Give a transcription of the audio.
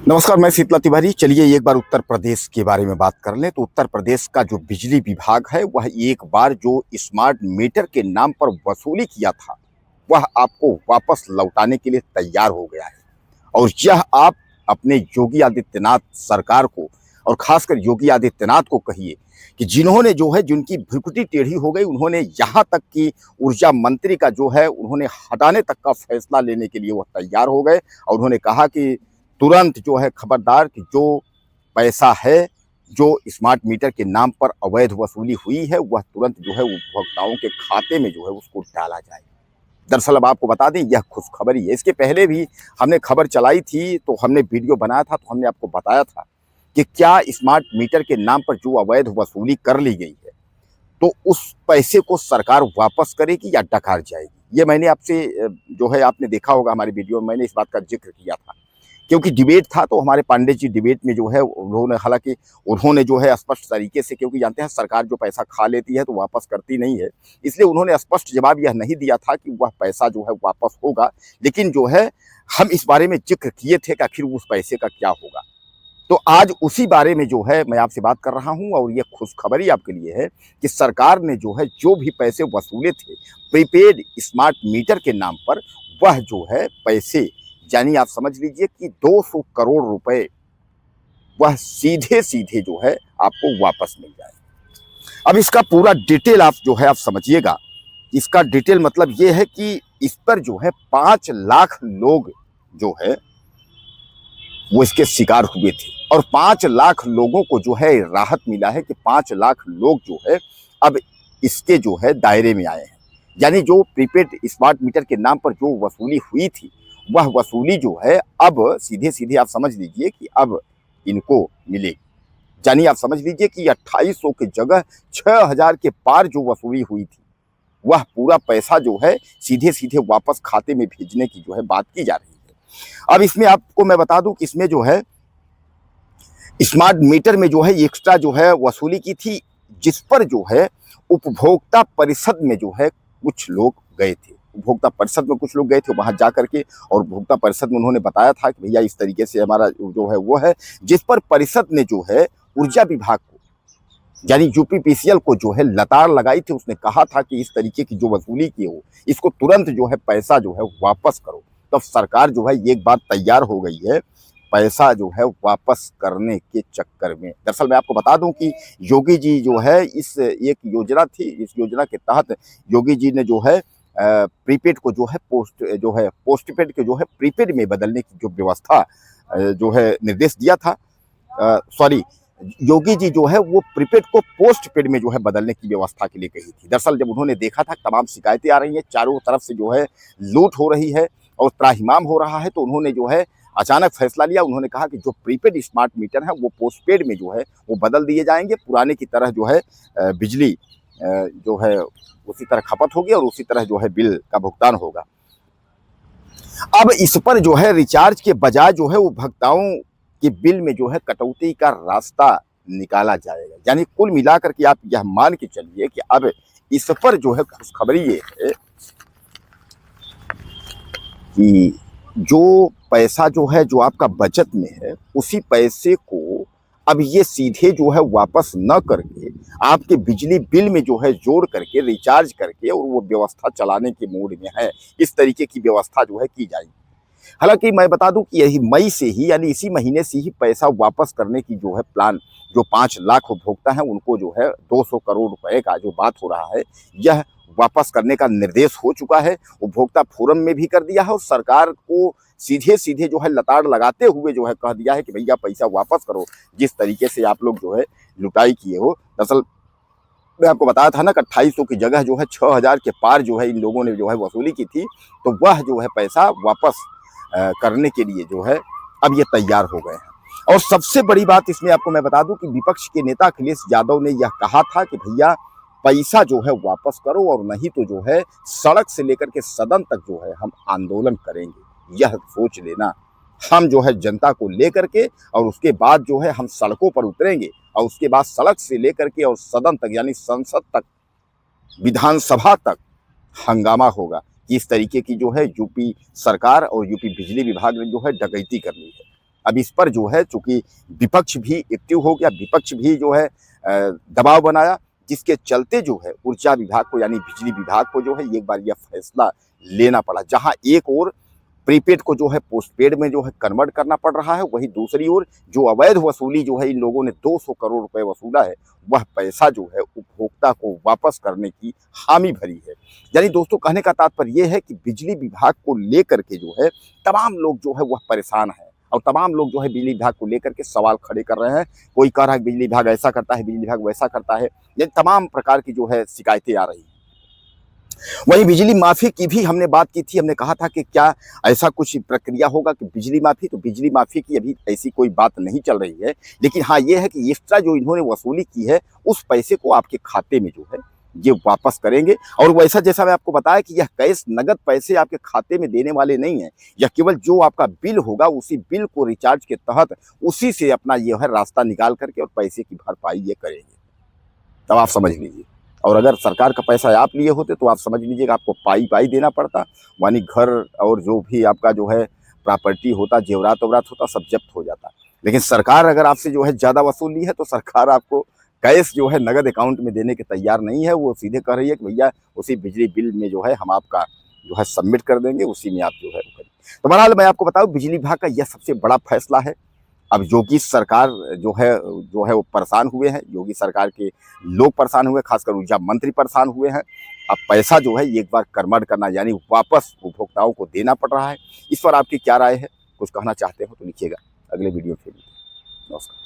नमस्कार, मैं शीतला तिवारी। चलिए एक बार उत्तर प्रदेश के बारे में बात कर लें तो उत्तर प्रदेश का जो बिजली विभाग है वह एक बार जो स्मार्ट मीटर के नाम पर वसूली किया था वह आपको वापस लौटाने के लिए तैयार हो गया है। और यह आप अपने योगी आदित्यनाथ सरकार को और खासकर योगी आदित्यनाथ को कहिए कि जिन्होंने जो है जिनकी भ्रुकुटी टेढ़ी हो गई, उन्होंने यहाँ तक कि ऊर्जा मंत्री का जो है उन्होंने हटाने तक का फैसला लेने के लिए वह तैयार हो गए। और उन्होंने कहा कि तुरंत जो है खबरदार कि जो पैसा है जो स्मार्ट मीटर के नाम पर अवैध वसूली हुई है वह तुरंत जो है उपभोक्ताओं के खाते में जो है उसको डाला जाए। दरअसल अब आपको बता दें यह खुशखबरी है। इसके पहले भी हमने खबर चलाई थी तो हमने वीडियो बनाया था, तो हमने आपको बताया था कि क्या स्मार्ट मीटर के नाम पर जो अवैध वसूली कर ली गई है तो उस पैसे को सरकार वापस करेगी या डकार जाएगी। ये मैंने आपसे जो है आपने देखा होगा हमारी वीडियो में मैंने इस बात का जिक्र किया था, क्योंकि डिबेट था तो हमारे पांडे जी डिबेट में जो है उन्होंने हालांकि उन्होंने जो है स्पष्ट तरीके से, क्योंकि जानते हैं सरकार जो पैसा खा लेती है तो वापस करती नहीं है, इसलिए उन्होंने स्पष्ट जवाब यह नहीं दिया था कि वह पैसा जो है वापस होगा। लेकिन जो है हम इस बारे में जिक्र किए थे कि आखिर उस पैसे का क्या होगा। तो आज उसी बारे में जो है मैं आपसे बात कर रहा हूं और ये खुशखबरी आपके लिए है कि सरकार ने जो है जो भी पैसे वसूले थे प्रीपेड स्मार्ट मीटर के नाम पर, वह जो है पैसे यानी आप समझ लीजिए कि 200 करोड़ रुपए वह सीधे सीधे जो है आपको वापस मिल जाए। अब इसका पूरा डिटेल आप जो है आप समझिएगा। इसका डिटेल मतलब ये है कि इस पर जो है 5 लाख लोग जो है वो इसके शिकार हुए थे और 5 लाख लोगों को जो है राहत मिला है कि 5 लाख लोग जो है अब इसके जो है दायरे में आए हैं। यानी जो प्रीपेड स्मार्ट मीटर के नाम पर जो वसूली हुई थी वह वसूली जो है अब सीधे सीधे आप समझ लीजिए कि अब इनको मिलेगी। यानी आप समझ लीजिए कि 2800 की जगह 6000 के पार जो वसूली हुई थी वह पूरा पैसा जो है सीधे सीधे वापस खाते में भेजने की जो है बात की जा रही है। अब इसमें आपको मैं बता दूं कि इसमें जो है स्मार्ट मीटर में जो है एक्स्ट्रा जो है वसूली की थी, जिस पर जो है उपभोक्ता परिषद में जो है कुछ लोग गए थे। उपभोक्ता परिषद में कुछ लोग गए थे वहां जाकर के, और उपभोक्ता परिषद में उन्होंने बताया था कि भैया इस तरीके से हमारा जो है वो है, जिस पर परिषद ने जो है ऊर्जा विभाग को यानी यूपीपीसीएल को जो है लताड़ लगाई थी। उसने कहा था कि इस तरीके की जो वसूली की हो इसको तुरंत जो है पैसा जो है वापस करो। तब सरकार जो है एक बात तैयार हो गई है पैसा जो है वापस करने के चक्कर में। दरअसल मैं आपको बता दूं कि योगी जी जो है इस एक योजना थी, इस योजना के तहत योगी जी ने जो है प्रीपेड को जो है पोस्टपेड के जो है प्रीपेड में बदलने की जो व्यवस्था जो है निर्देश दिया था। सॉरी, योगी जी जो है वो प्रीपेड को पोस्टपेड में जो है बदलने की व्यवस्था के लिए कही थी। दरअसल जब उन्होंने देखा था तमाम शिकायतें आ रही हैं, चारों तरफ से जो है लूट हो रही है और त्राहिमाम हो रहा है, तो उन्होंने जो है अचानक फैसला लिया। उन्होंने कहा कि जो प्रीपेड स्मार्ट मीटर है वो पोस्टपेड में जो है वो बदल दिए जाएंगे। पुराने की तरह जो है बिजली जो है उसी तरह खपत होगी और उसी तरह जो है बिल का भुगतान होगा। अब इस पर जो है रिचार्ज के बजाय जो है उपभोक्ताओं के बिल में जो है कटौती का रास्ता निकाला जाएगा। यानी कुल मिलाकर के आप यह मान के चलिए कि अब इस पर जो है खुशखबरी ये है कि जो पैसा जो है जो आपका बचत में है उसी पैसे को अब ये सीधे जो है वापस न करके आपके बिजली बिल में जो है जोड़ करके रिचार्ज करके और वो व्यवस्था चलाने के मूड में है। इस तरीके की व्यवस्था जो है की जाएगी। हालांकि मैं बता दूं कि यही मई से ही यानी इसी महीने से ही पैसा वापस करने की जो है प्लान, जो 5 लाख उपभोक्ता हैं उनको जो है 200 करोड़ रुपए का जो बात हो रहा है यह वापस करने का निर्देश हो चुका है। उपभोक्ता फोरम में भी कर दिया है और सरकार को सीधे सीधे जो है लताड़ लगाते हुए जो है कह दिया है कि भैया पैसा वापस करो, जिस तरीके से आप लोग जो है लुटाई किए हो। दरअसल मैं आपको बताया था ना कि 2800 की जगह जो है 6000 के पार जो है इन लोगों ने जो है वसूली की थी, तो वह जो है पैसा वापस करने के लिए जो है अब ये तैयार हो गए हैं। और सबसे बड़ी बात इसमें आपको मैं बता दूं कि विपक्ष के नेता अखिलेश यादव ने यह कहा था कि भैया पैसा जो है वापस करो और नहीं तो जो है सड़क से लेकर के सदन तक जो है हम आंदोलन करेंगे। यह सोच लेना, हम जो है जनता को लेकर के और उसके बाद जो है हम सड़कों पर उतरेंगे और उसके बाद सड़क से लेकर के और सदन तक यानी संसद तक, विधानसभा तक हंगामा होगा कि इस तरीके की जो है यूपी सरकार और यूपी बिजली विभाग ने जो है डकैती कर ली है। अब इस पर जो है चूंकि विपक्ष भी एक्टिव हो गया, विपक्ष भी जो है दबाव बनाया, जिसके चलते जो है ऊर्जा विभाग को यानी बिजली विभाग को जो है एक बार यह फैसला लेना पड़ा। जहां एक ओर प्रीपेड को जो है पोस्टपेड में जो है कन्वर्ट करना पड़ रहा है, वहीं दूसरी ओर जो अवैध वसूली जो है इन लोगों ने 200 करोड़ रुपए वसूला है, वह पैसा जो है उपभोक्ता को वापस करने की हामी भरी है। यानी दोस्तों कहने का तात्पर्य यह है कि बिजली विभाग को लेकर के जो है तमाम लोग जो है वह परेशान है और तमाम लोग जो है बिजली विभाग को लेकर के सवाल खड़े कर रहे हैं। कोई कह रहा है बिजली विभाग ऐसा करता है, बिजली विभाग वैसा करता है, ये तमाम प्रकार की जो है शिकायतें आ रही हैं। वहीं बिजली माफी की भी हमने बात की थी, हमने कहा था कि क्या ऐसा कुछ प्रक्रिया होगा कि बिजली माफी, तो बिजली माफी की अभी ऐसी कोई बात नहीं चल रही है, लेकिन हाँ ये है कि एक्स्ट्रा जो इन्होंने वसूली की है उस पैसे को आपके खाते में जो है ये वापस करेंगे। और वैसा जैसा मैं आपको बताया कि यह कैश नगद पैसे आपके खाते में देने वाले नहीं है, यह केवल जो आपका बिल होगा उसी बिल को रिचार्ज के तहत उसी से अपना यह है रास्ता निकाल करके और पैसे की भरपाई ये करेंगे। तब आप समझ लीजिए। और अगर सरकार का पैसा आप लिए होते तो आप समझ लीजिएगा आपको पाई पाई देना पड़ता, यानी घर और जो भी आपका जो है प्रॉपर्टी होता, जेवरात वरात होता, सब जब्त हो जाता। लेकिन सरकार अगर आपसे जो है ज़्यादा वसूल ली है तो सरकार आपको कैश जो है नगद अकाउंट में देने के तैयार नहीं है। वो सीधे कह रही है कि भैया उसी बिजली बिल में जो है हम आपका जो है सबमिट कर देंगे, उसी में आप जो है करिए। तो बहरहाल मैं आपको बताऊँ बिजली विभाग का यह सबसे बड़ा फैसला है। अब योगी सरकार जो है वो परेशान हुए हैं, योगी सरकार के लोग परेशान हुए, खासकर ऊर्जा मंत्री परेशान हुए हैं। अब पैसा जो है एक बार कन्वर्ट करना यानी वापस उपभोक्ताओं को देना पड़ रहा है। इस पर आपकी क्या राय है? कुछ कहना चाहते हो तो लिखिएगा। अगले वीडियो में फिर मिलते हैं। नमस्कार।